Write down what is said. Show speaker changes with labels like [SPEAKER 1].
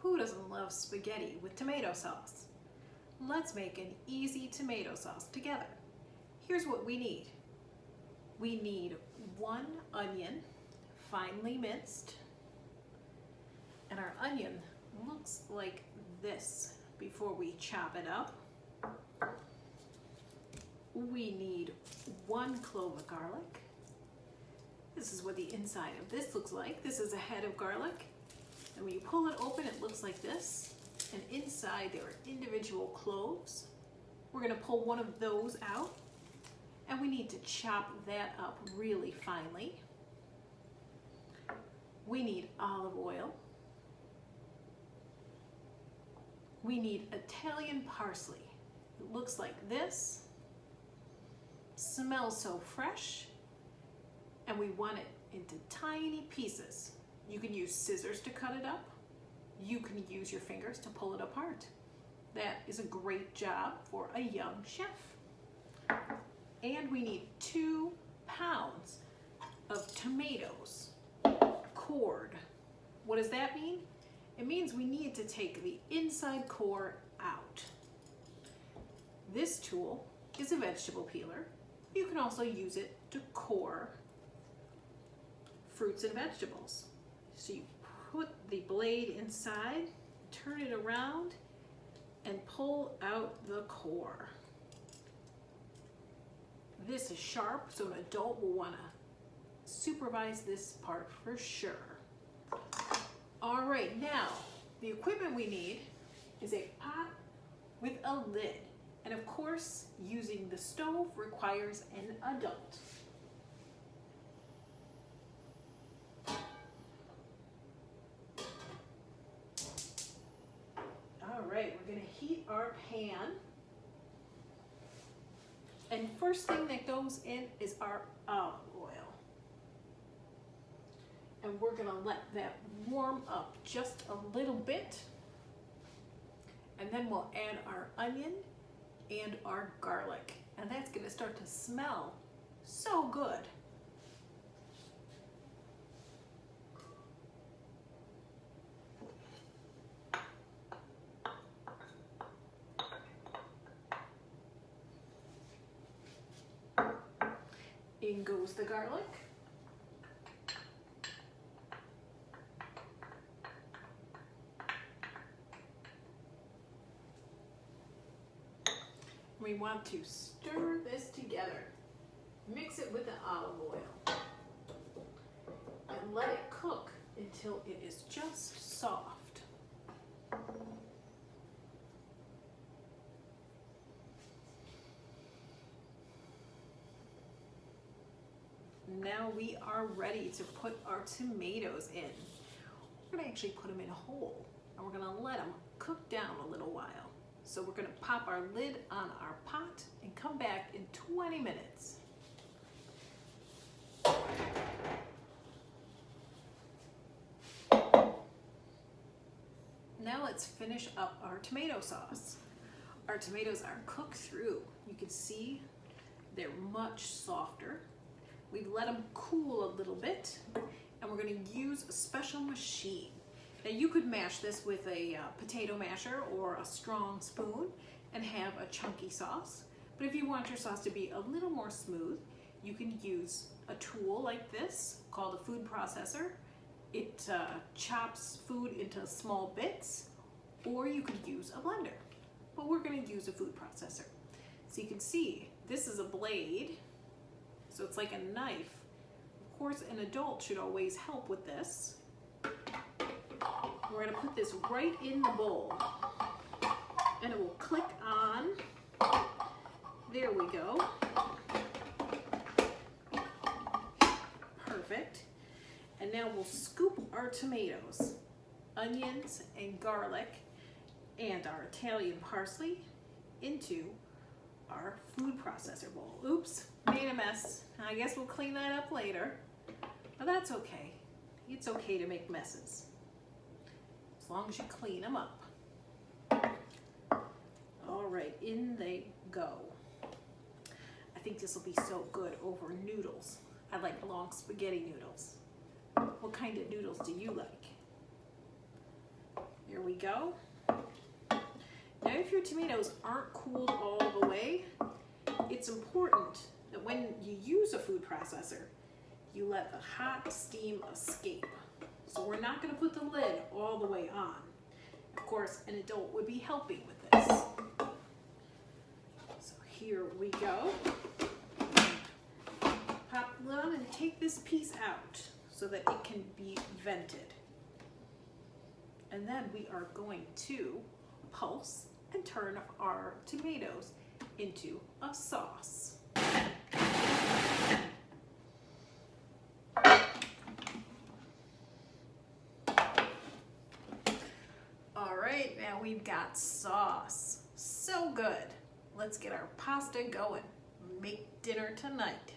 [SPEAKER 1] Who doesn't love spaghetti with tomato sauce? Let's make an easy tomato sauce together. Here's what we need. We need 1 onion, finely minced, and our onion looks like this before we chop it up. We need 1 clove of garlic. This is what the inside of this looks like. This is a head of garlic. And when you pull it open, it looks like this. And inside there are individual cloves. We're gonna pull one of those out. And we need to chop that up really finely. We need olive oil. We need Italian parsley. It looks like this. Smells so fresh. And we want it into tiny pieces. You can use scissors to cut it up. You can use your fingers to pull it apart. That is a great job for a young chef. And we need 2 pounds of tomatoes, cored. What does that mean? It means we need to take the inside core out. This tool is a vegetable peeler. You can also use it to core fruits and vegetables. So you put the blade inside, turn it around, and pull out the core. This is sharp, so an adult will want to supervise this part for sure. All right, now the equipment we need is a pot with a lid. And of course, using the stove requires an adult. All right, we're gonna heat our pan. And first thing that goes in is our olive oil. And we're gonna let that warm up just a little bit. And then we'll add our onion and our garlic. And that's gonna start to smell so good. In goes the garlic. We want to stir this together. Mix it with the olive oil and let it cook until it is just soft. Now we are ready to put our tomatoes in. We're gonna actually put them in whole and we're gonna let them cook down a little while. So we're gonna pop our lid on our pot and come back in 20 minutes. Now let's finish up our tomato sauce. Our tomatoes are cooked through. You can see they're much softer. We've let them cool a little bit and we're gonna use a special machine. Now you could mash this with a potato masher or a strong spoon and have a chunky sauce. But if you want your sauce to be a little more smooth, you can use a tool like this called a food processor. It chops food into small bits, or you could use a blender. But we're gonna use a food processor. So you can see, this is a blade, so it's like a knife. Of course, an adult should always help with this. We're gonna put this right in the bowl and it will click on. There we go. Perfect. And now we'll scoop our tomatoes, onions and garlic and our Italian parsley into our food processor bowl. Oops, made a mess. I guess we'll clean that up later, but that's okay. It's okay to make messes, as long as you clean them up. All right, in they go. I think this will be so good over noodles. I like long spaghetti noodles. What kind of noodles do you like? Here we go. Now if your tomatoes aren't cooled all the way, it's important that when you use a food processor, you let the hot steam escape. So we're not going to put the lid all the way on. Of course, an adult would be helping with this. So here we go. Pop the lid on and take this piece out so that it can be vented. And then we are going to pulse and turn our tomatoes into a sauce. All right, now we've got sauce. So good. Let's get our pasta going. Make dinner tonight.